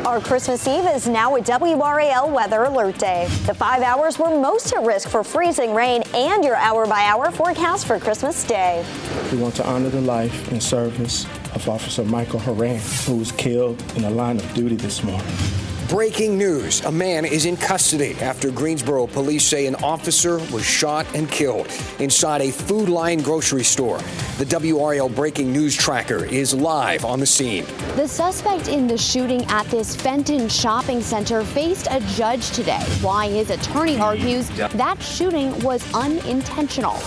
Our Christmas Eve is now a WRAL weather alert day. The 5 hours were most at risk for freezing rain and your hour-by-hour forecast for Christmas Day. We want to honor the life and service of Officer Michael Horan, who was killed in the line of duty this morning. Breaking news. A man is in custody after Greensboro police say an officer was shot and killed inside a Food Lion grocery store. The WRAL breaking news tracker is live on the scene. The suspect in the shooting at this Fenton shopping center faced a judge today. Why his attorney argues that shooting was unintentional.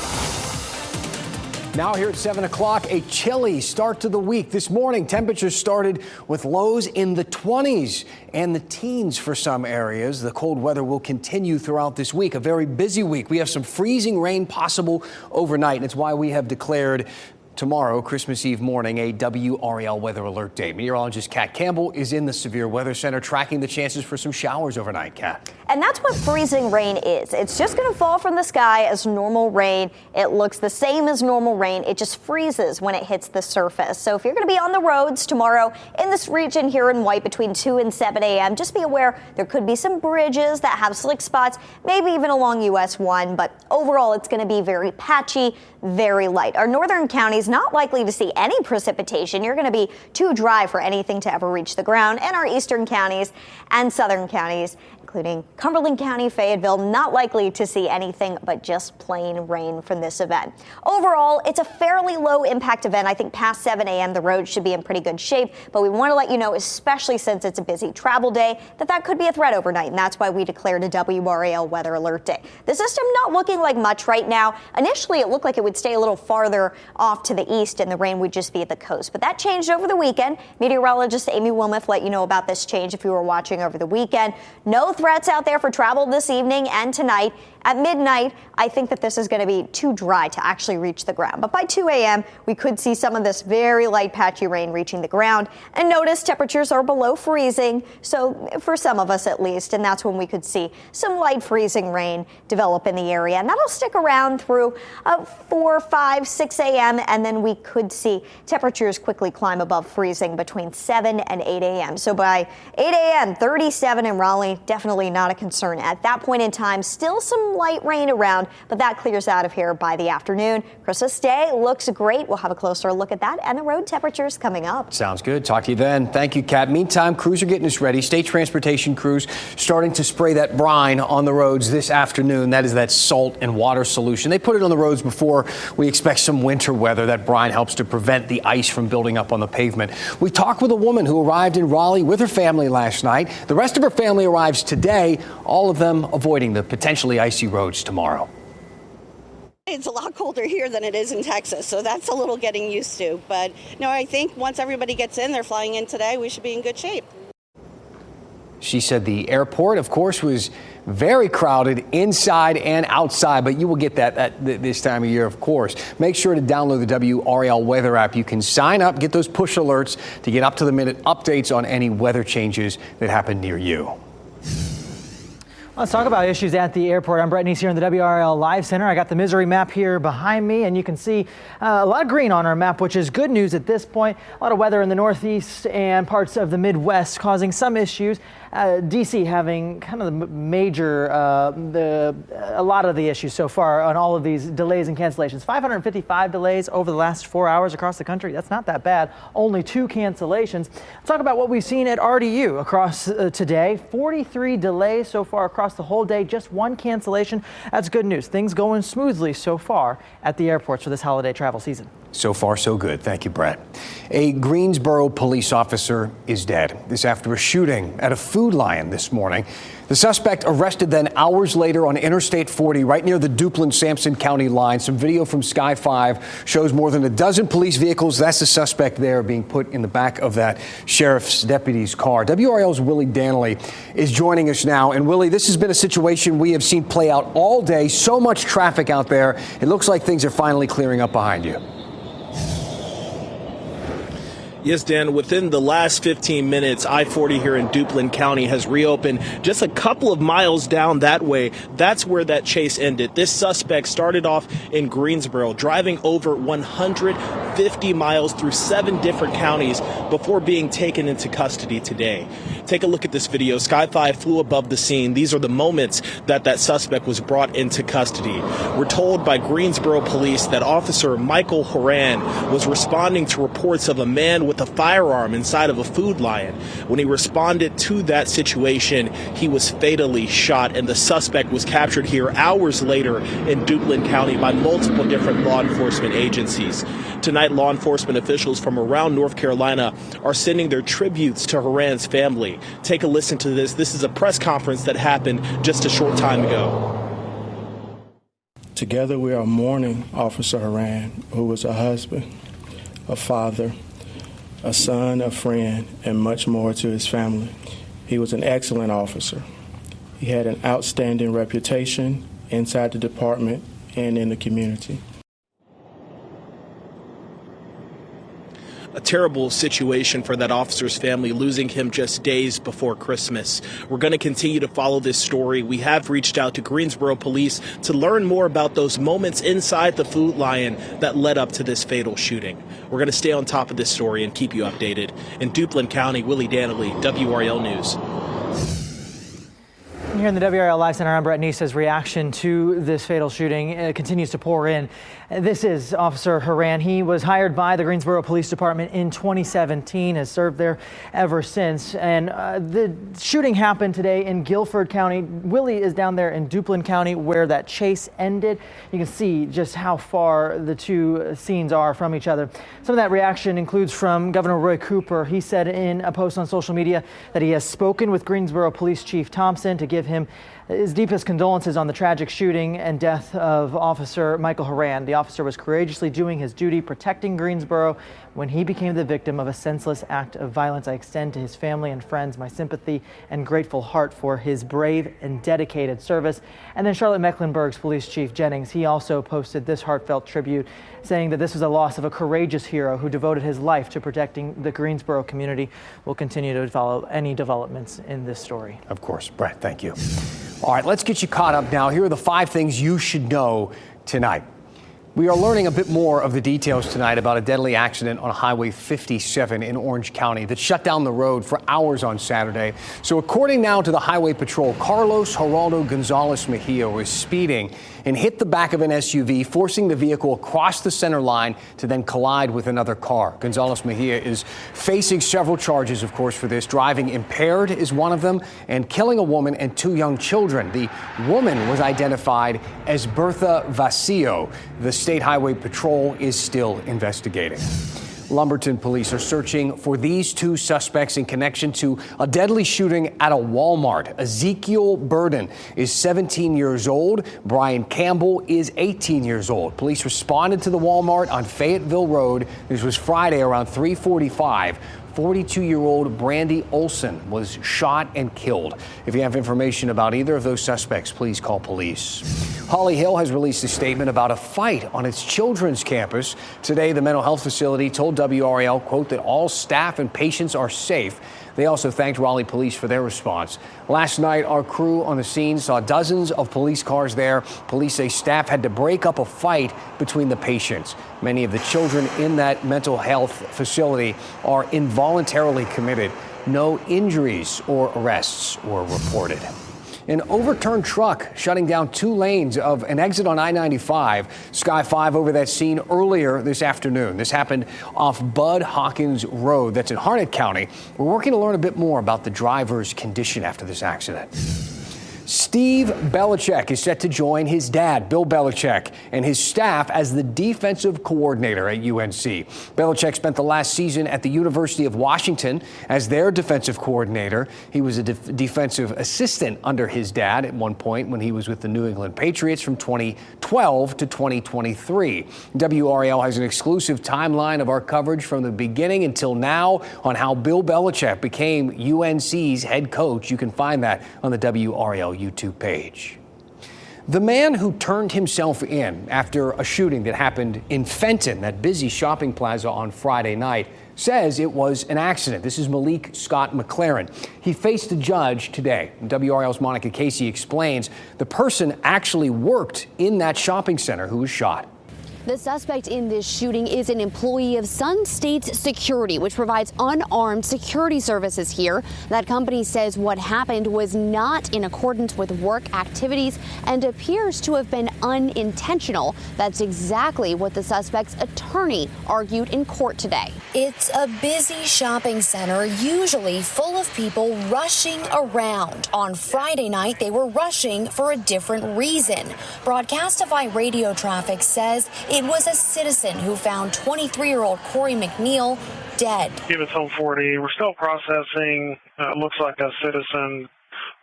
Now here at 7 o'clock, a chilly start to the week. This morning, temperatures started with lows in the 20s and the teens for some areas. The cold weather will continue throughout this week, a very busy week. We have some freezing rain possible overnight, and it's why we have declared tomorrow, Christmas Eve morning, a WRAL weather alert day. Meteorologist Kat Campbell is in the Severe Weather Center tracking the chances for some showers overnight, Kat. And that's what freezing rain is. It's just going to fall from the sky as normal rain. It looks the same as normal rain. It just freezes when it hits the surface. So if you're going to be on the roads tomorrow in this region here in White between 2 and 7 a.m., just be aware there could be some bridges that have slick spots, maybe even along US 1. But overall, it's going to be very patchy, very light. Our northern counties not likely to see any precipitation. You're going to be too dry for anything to ever reach the ground. And our eastern counties and southern counties, including Cumberland County, Fayetteville, not likely to see anything but just plain rain from this event. Overall, it's a fairly low impact event. I think past 7 a.m. the roads should be in pretty good shape, but we want to let you know, especially since it's a busy travel day, that could be a threat overnight, and that's why we declared a WRAL weather alert day. The system not looking like much right now. Initially, it looked like it would stay a little farther off to the east and the rain would just be at the coast, but that changed over the weekend. Meteorologist Amy Wilmoth let you know about this change if you were watching over the weekend. No threats out there for travel this evening and tonight. At midnight, I think that this is going to be too dry to actually reach the ground. But by 2 a.m., we could see some of this very light patchy rain reaching the ground. And notice temperatures are below freezing, so for some of us at least, and that's when we could see some light freezing rain develop in the area. And that'll stick around through 4, 5, 6 a.m., and then we could see temperatures quickly climb above freezing between 7 and 8 a.m. So by 8 a.m., 37 in Raleigh, definitely not a concern. At that point in time, still some light rain around, but that clears out of here by the afternoon. Christmas Day looks great. We'll have a closer look at that and the road temperatures coming up. Sounds good. Talk to you then. Thank you, Kat. Meantime, crews are getting us ready. State transportation crews starting to spray that brine on the roads this afternoon. That is that salt and water solution. They put it on the roads before we expect some winter weather. That brine helps to prevent the ice from building up on the pavement. We talked with a woman who arrived in Raleigh with her family last night. The rest of her family arrives today, all of them avoiding the potentially icy roads tomorrow. It's a lot colder here than it is in Texas, so that's a little getting used to. But no, I think once everybody gets in, they're flying in today, we should be in good shape. She said the airport, of course, was very crowded inside and outside, but you will get that at this time of year, of course. Make sure to download the WRAL weather app. You can sign up, get those push alerts to get up-to-the-minute updates on any weather changes that happen near you. Let's talk about issues at the airport. I'm Brett Neese here in the WRAL Live Center. I got the misery map here behind me, and you can see a lot of green on our map, which is good news at this point. A lot of weather in the Northeast and parts of the Midwest causing some issues. D.C. having kind of the major, a lot of the issues so far on all of these delays and cancellations. 555 delays over the last 4 hours across the country. That's not that bad. Only 2 cancellations. Let's talk about what we've seen at RDU across today. 43 delays so far across the whole day. Just 1 cancellation. That's good news. Things going smoothly so far at the airports for this holiday travel season. So far, so good. Thank you, Brett. A Greensboro police officer is dead. This after a shooting at a Food Lion this morning. The suspect arrested then hours later on Interstate 40 right near the Duplin-Sampson County line. Some video from Sky 5 shows more than a dozen police vehicles. That's the suspect there being put in the back of that sheriff's deputy's car. WRAL's Willie Danley is joining us now. And Willie, this has been a situation we have seen play out all day. So much traffic out there. It looks like things are finally clearing up behind you. Yes, Dan, within the last 15 minutes, I-40 here in Duplin County has reopened just a couple of miles down that way. That's where that chase ended. This suspect started off in Greensboro, driving over 150 miles through 7 different counties before being taken into custody today. Take a look at this video. Sky 5 flew above the scene. These are the moments that suspect was brought into custody. We're told by Greensboro police that Officer Michael Horan was responding to reports of a man with a firearm inside of a Food Lion. When he responded to that situation, he was fatally shot, and the suspect was captured here hours later in Duplin County by multiple different law enforcement agencies. Tonight, law enforcement officials from around North Carolina are sending their tributes to Horan's family. Take a listen to this. This is a press conference that happened just a short time ago. Together we are mourning Officer Horan, who was a husband, a father, a son, a friend, and much more to his family. He was an excellent officer. He had an outstanding reputation inside the department and in the community. A terrible situation for that officer's family, losing him just days before Christmas. We're going to continue to follow this story. We have reached out to Greensboro police to learn more about those moments inside the Food Lion that led up to this fatal shooting. We're going to stay on top of this story and keep you updated. In Duplin County, Willie Danley, WRAL News. Here in the WRAL Live Center, I'm Brett Nice's reaction to this fatal shooting continues to pour in. This is Officer Horan. He was hired by the Greensboro Police Department in 2017, has served there ever since. And the shooting happened today in Guilford County. Willie is down there in Duplin County where that chase ended. You can see just how far the two scenes are from each other. Some of that reaction includes from Governor Roy Cooper. He said in a post on social media that he has spoken with Greensboro Police Chief Thompson to give him his deepest condolences on the tragic shooting and death of Officer Michael Horan. The officer was courageously doing his duty protecting Greensboro when he became the victim of a senseless act of violence. I extend to his family and friends my sympathy and grateful heart for his brave and dedicated service. And then Charlotte Mecklenburg's Police Chief Jennings, he also posted this heartfelt tribute, saying that this was a loss of a courageous hero who devoted his life to protecting the Greensboro community. We'll continue to follow any developments in this story. Of course. Brett, thank you. All right, let's get you caught up now. Here are the 5 things you should know tonight. We are learning a bit more of the details tonight about a deadly accident on Highway 57 in Orange County that shut down the road for hours on Saturday. So according now to the Highway Patrol, Carlos Geraldo Gonzalez Mejia was speeding and hit the back of an SUV, forcing the vehicle across the center line to then collide with another car. Gonzalez Mejia is facing several charges, of course, for this. Driving impaired is one of them, and killing a woman and 2 young children. The woman was identified as Bertha Vacillo. The State Highway Patrol is still investigating. Lumberton police are searching for these 2 suspects in connection to a deadly shooting at a Walmart. Ezekiel Burden is 17 years old. Brian Campbell is 18 years old. Police responded to the Walmart on Fayetteville Road. This was Friday around 3:45. 42-year-old Brandy Olson was shot and killed. If you have information about either of those suspects, please call police. Holly Hill has released a statement about a fight on its children's campus. Today, the mental health facility told WRAL, quote, that all staff and patients are safe. They also thanked Raleigh police for their response. Last night, our crew on the scene saw dozens of police cars there. Police say staff had to break up a fight between the patients. Many of the children in that mental health facility are involuntarily committed. No injuries or arrests were reported. An overturned truck shutting down 2 lanes of an exit on I-95. Sky 5 over that scene earlier this afternoon. This happened off Bud Hawkins Road. That's in Harnett County. We're working to learn a bit more about the driver's condition after this accident. Steve Belichick is set to join his dad, Bill Belichick, and his staff as the defensive coordinator at UNC. Belichick spent the last season at the University of Washington as their defensive coordinator. He was a defensive assistant under his dad at one point when he was with the New England Patriots from 2012 to 2023. WRAL has an exclusive timeline of our coverage from the beginning until now on how Bill Belichick became UNC's head coach. You can find that on the WRAL YouTube page. The man who turned himself in after a shooting that happened in Fenton, that busy shopping plaza on Friday night, says it was an accident. This is Malik Scott McLaren. He faced a judge today. WRAL's Monica Casey explains the person actually worked in that shopping center who was shot. The suspect in this shooting is an employee of Sun States Security, which provides unarmed security services here. That company says what happened was not in accordance with work activities and appears to have been unintentional. That's exactly what the suspect's attorney argued in court today. It's a busy shopping center, usually full of people rushing around. On Friday night, they were rushing for a different reason. Broadcastify radio traffic says it was a citizen who found 23-year-old Corey McNeil dead. He was home 40. We're still processing. Looks like a citizen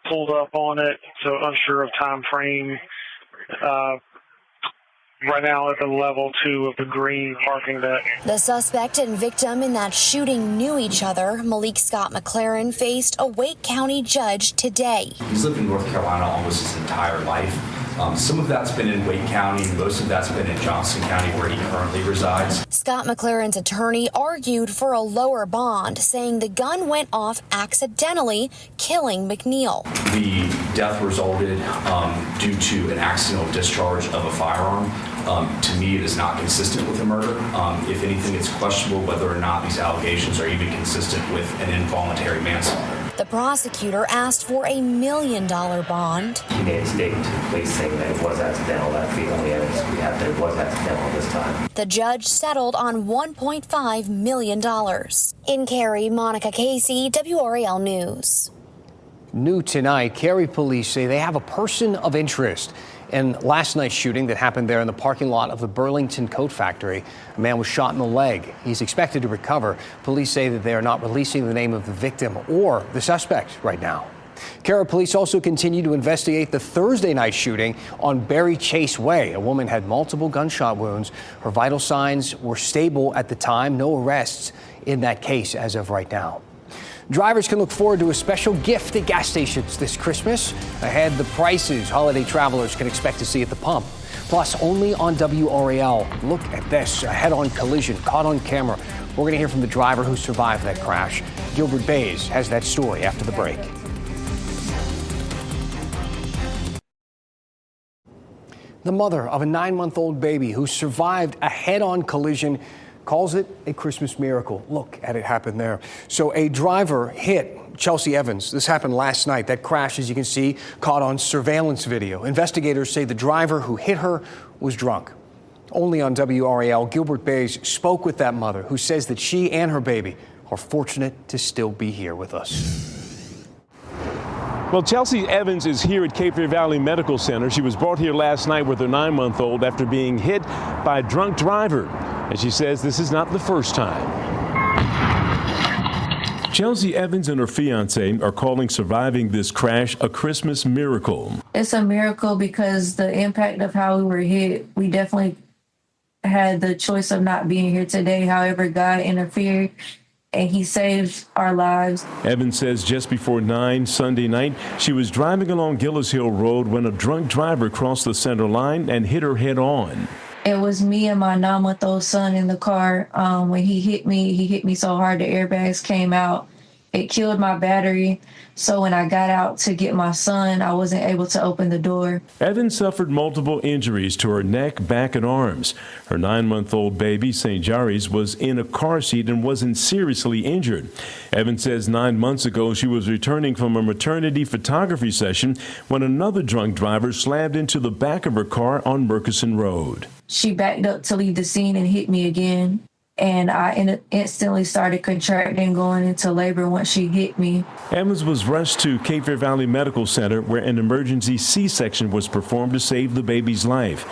pulled up on it, so unsure of time frame. Right now at the level 2 of the green parking deck. The suspect and victim in that shooting knew each other. Malik Scott McLaren faced a Wake County judge today. He's lived in North Carolina almost his entire life. Some of that's been in Wake County, most of that's been in Johnson County, where he currently resides. Scott McLaren's attorney argued for a lower bond, saying the gun went off accidentally, killing McNeil. The death resulted due to an accidental discharge of a firearm. To me, it is not consistent with a murder. If anything, it's questionable whether or not these allegations are even consistent with an involuntary manslaughter. The prosecutor asked for $1 million bond. He made a statement to the police saying that it was accidental. That's the only evidence we have that it was accidental this time. The judge settled on $1.5 million. In Cary, Monica Casey, WRAL News. New tonight, Cary police say they have a person of interest in last night's shooting that happened there in the parking lot of the Burlington Coat Factory. A man was shot in the leg. He's expected to recover. Police say that they are not releasing the name of the victim or the suspect right now. Cary police also continue to investigate the Thursday night shooting on Berry Chase Way. A woman had multiple gunshot wounds. Her vital signs were stable at the time. No arrests in that case as of right now. Drivers can look forward to a special gift at gas stations this Christmas. Ahead, the prices holiday travelers can expect to see at the pump. Plus, only on WRAL. Look at this, a head-on collision caught on camera. We're going to hear from the driver who survived that crash. Gilbert Bays has that story after the break. The mother of a 9-month-old baby who survived a head-on collision calls it a Christmas miracle. Look at it happen there. So a driver hit Chelsea Evans. This happened last night. That crash, as you can see, caught on surveillance video. Investigators say the driver who hit her was drunk. Only on WRAL, Gilbert Bays spoke with that mother who says that she and her baby are fortunate to still be here with us. Well, Chelsea Evans is here at Cape Fear Valley Medical Center. She was brought here last night with her 9-month-old after being hit by a drunk driver. And she says this is not the first time. Chelsea Evans and her fiance are calling surviving this crash a Christmas miracle. It's a miracle because the impact of how we were hit, we definitely had the choice of not being here today. However, God interfered and he saved our lives. Evans says just before 9 Sunday night, she was driving along Gillis Hill Road when a drunk driver crossed the center line and hit her head on. It was me and my 9-month-old son in the car. When he hit me so hard the airbags came out. It killed my battery. So when I got out to get my son, I wasn't able to open the door. Evans suffered multiple injuries to her neck, back, and arms. Her 9-month-old baby, St. Jari's, was in a car seat and wasn't seriously injured. Evans says 9 months ago she was returning from a maternity photography session when another drunk driver slammed into the back of her car on Murchison Road. She backed up to leave the scene and hit me again. And I instantly started contracting, going into labor once she hit me. Evans was rushed to Cape Fear Valley Medical Center where an emergency C-section was performed to save the baby's life.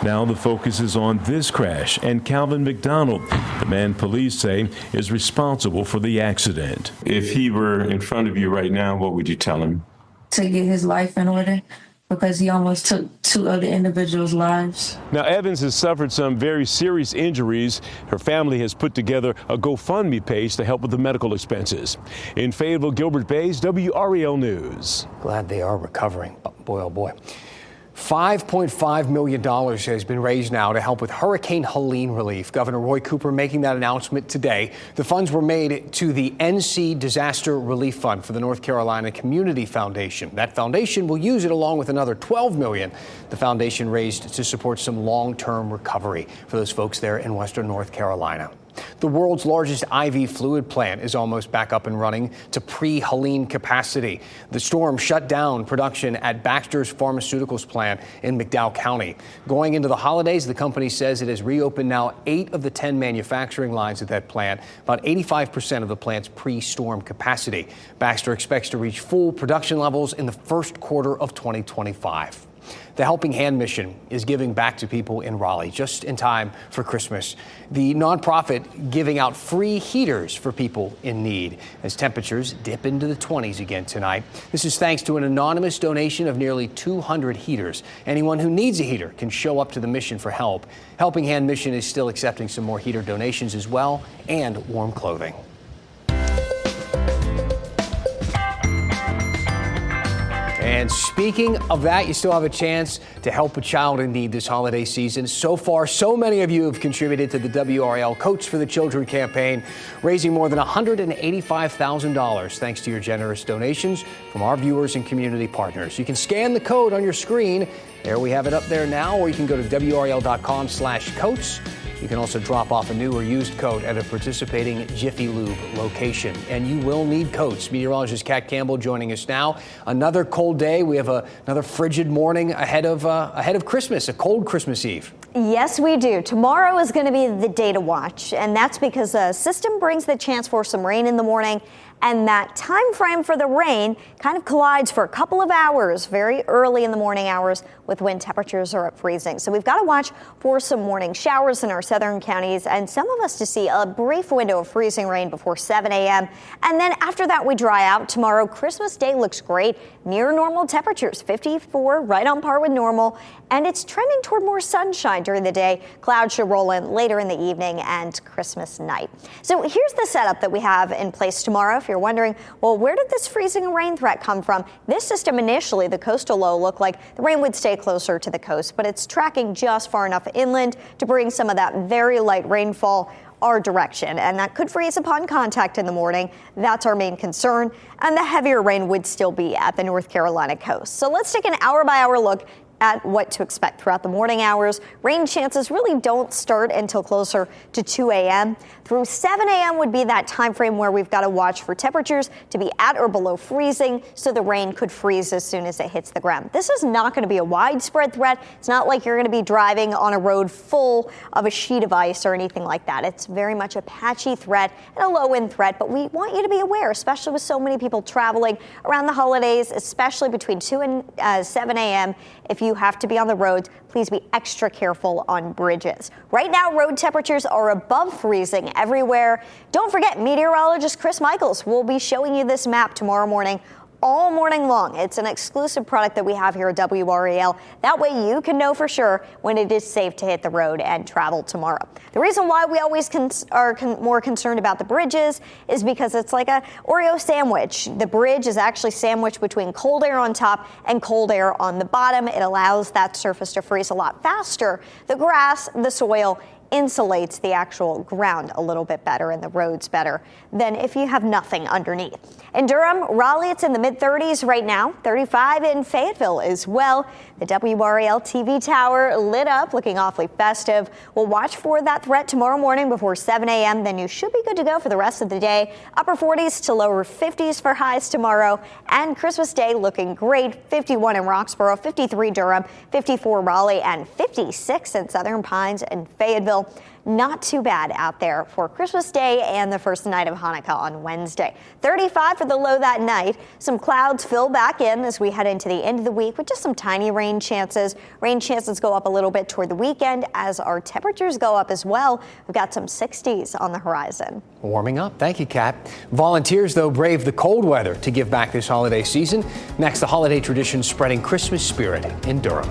Now the focus is on this crash and Calvin McDonald, the man police say is responsible for the accident. If he were in front of you right now, what would you tell him? To get his life in order, because he almost took 2 other individuals' lives. Now, Evans has suffered some very serious injuries. Her family has put together a GoFundMe page to help with the medical expenses. In Fayetteville, Gilbert Bays, WRAL News. Glad they are recovering. Boy, oh boy. $5.5 million has been raised now to help with Hurricane Helene relief. Governor Roy Cooper making that announcement today. The funds were made to the NC Disaster Relief Fund for the North Carolina Community Foundation. That foundation will use it along with another $12 million the foundation raised to support some long-term recovery for those folks there in western North Carolina. The world's largest IV fluid plant is almost back up and running to pre-Helene capacity. The storm shut down production at Baxter's Pharmaceuticals plant in McDowell County. Going into the holidays, the company says it has reopened now 8 of the 10 manufacturing lines at that plant, about 85% of the plant's pre-storm capacity. Baxter expects to reach full production levels in the first quarter of 2025. The Helping Hand mission is giving back to people in Raleigh just in time for Christmas. The nonprofit giving out free heaters for people in need as temperatures dip into the 20s again tonight. This is thanks to an anonymous donation of nearly 200 heaters. Anyone who needs a heater can show up to the mission for help. Helping Hand mission is still accepting some more heater donations as well, and warm clothing. And speaking of that, you still have a chance to help a child in need this holiday season. So far, so many of you have contributed to the WRAL Coats for the Children campaign, raising more than $185,000 thanks to your generous donations from our viewers and community partners. You can scan the code on your screen. There, we have it up there now, or you can go to WRAL.com/coats. You can also drop off a new or used coat at a participating Jiffy Lube location. And you will need coats. Meteorologist Kat Campbell joining us now. Another cold day. We have another frigid morning ahead of Christmas, a cold Christmas Eve. Yes, we do. Tomorrow is going to be the day to watch, and that's because a system brings the chance for some rain in the morning, and that time frame for the rain kind of collides for a couple of hours very early in the morning hours with when temperatures are at freezing. So we've got to watch for some morning showers in our southern counties, and some of us to see a brief window of freezing rain before 7 a.m. And then after that, we dry out. Tomorrow, Christmas Day looks great. Near normal temperatures, 54, right on par with normal. And it's trending toward more sunshine during the day. Clouds should roll in later in the evening and Christmas night. So here's the setup that we have in place tomorrow. If you're wondering, well, where did this freezing rain threat come from? This system initially, the coastal low, looked like the rain would stay closer to the coast, but it's tracking just far enough inland to bring some of that very light rainfall our direction, and that could freeze upon contact in the morning. That's our main concern, and the heavier rain would still be at the North Carolina coast. So let's take an hour-by-hour look at what to expect throughout the morning hours. Rain chances really don't start until closer to 2 a.m. Through 7 a.m. would be that time frame where we've got to watch for temperatures to be at or below freezing, so the rain could freeze as soon as it hits the ground. This is not going to be a widespread threat. It's not like you're going to be driving on a road full of a sheet of ice or anything like that. It's very much a patchy threat and a low-end threat, but we want you to be aware, especially with so many people traveling around the holidays, especially between 2 and 7 a.m. If you have to be on the roads, please be extra careful on bridges. Right now, road temperatures are above freezing everywhere. Don't forget, meteorologist Chris Michaels will be showing you this map tomorrow morning all morning long. It's an exclusive product that we have here at WRAL. That way you can know for sure when it is safe to hit the road and travel tomorrow. The reason why we always are more concerned about the bridges is because it's like a Oreo sandwich. The bridge is actually sandwiched between cold air on top and cold air on the bottom. It allows that surface to freeze a lot faster. The grass, the soil, insulates the actual ground a little bit better and the roads better than if you have nothing underneath. In Durham, Raleigh, it's in the mid-30s right now, 35 in Fayetteville as well. The WRAL TV tower lit up, looking awfully festive. We'll watch for that threat tomorrow morning before 7 a.m. Then you should be good to go for the rest of the day. Upper 40s to lower 50s for highs tomorrow. And Christmas Day looking great. 51 in Roxborough, 53 Durham, 54 Raleigh, and 56 in Southern Pines and Fayetteville. Not too bad out there for Christmas Day and the first night of Hanukkah on Wednesday. 35 for the low that night. Some clouds fill back in as we head into the end of the week with just some tiny rain chances. Rain chances go up a little bit toward the weekend as our temperatures go up as well. We've got some 60s on the horizon. Warming up. Thank you, Kat. Volunteers, though, brave the cold weather to give back this holiday season. Next, the holiday tradition spreading Christmas spirit in Durham.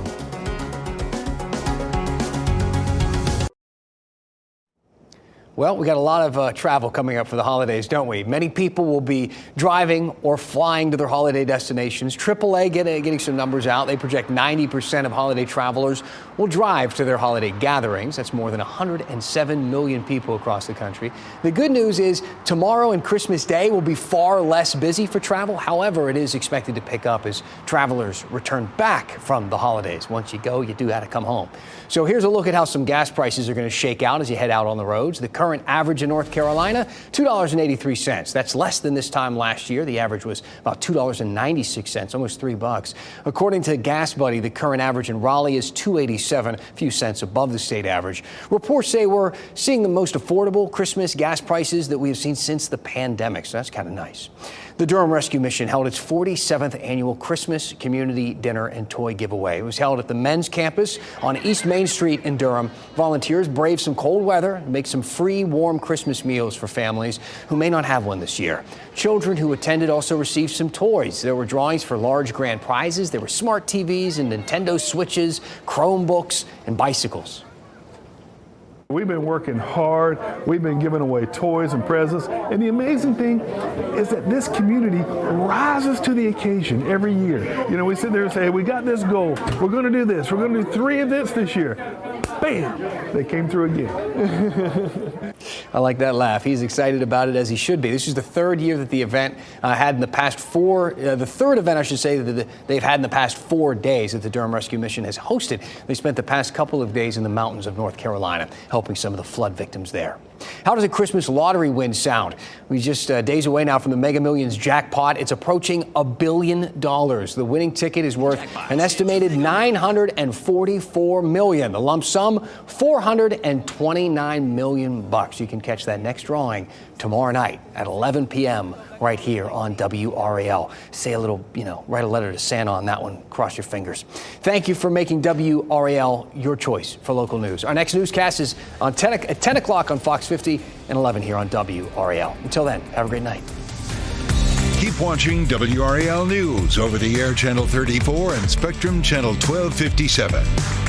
Well, we got a lot of travel coming up for the holidays, don't we? Many people will be driving or flying to their holiday destinations. AAA getting some numbers out. They project 90% of holiday travelers will drive to their holiday gatherings. That's more than 107 million people across the country. The good news is tomorrow and Christmas Day will be far less busy for travel. However, it is expected to pick up as travelers return back from the holidays. Once you go, you do have to come home. So here's a look at how some gas prices are going to shake out as you head out on the roads. The current average in North Carolina, $2.83. That's less than this time last year. The average was about $2.96, almost $3. According to Gas Buddy, the current average in Raleigh is $2.87, a few cents above the state average. Reports say we're seeing the most affordable Christmas gas prices that we have seen since the pandemic, so that's kind of nice. The Durham Rescue Mission held its 47th annual Christmas Community Dinner and Toy Giveaway. It was held at the men's campus on East Main Street in Durham. Volunteers braved some cold weather and make some free, warm Christmas meals for families who may not have one this year. Children who attended also received some toys. There were drawings for large grand prizes. There were smart TVs and Nintendo Switches, Chromebooks, and bicycles. We've been working hard. We've been giving away toys and presents. And the amazing thing is that this community rises to the occasion every year. You know, we sit there and say, hey, we got this goal. We're going to do this. We're going to do 3 events this year. Bam! They came through again. I like that laugh. He's excited about it, as he should be. This is the third year that the event had in the past the third event, I should say, that they've had in the past 4 days that the Durham Rescue Mission has hosted. They spent the past couple of days in the mountains of North Carolina, helping some of the flood victims there. How does a Christmas lottery win sound? We're just days away now from the Mega Millions jackpot. It's approaching $1 billion. The winning ticket is worth an estimated $944 million. The lump sum, $429 million. You can catch that next drawing tomorrow night at 11 p.m. right here on WRAL. Say a little, write a letter to Santa on that one. Cross your fingers. Thank you for making WRAL your choice for local news. Our next newscast is on at 10 o'clock on Fox 50 and 11 here on WRAL. Until then, have a great night. Keep watching WRAL News over the air Channel 34 and Spectrum Channel 1257.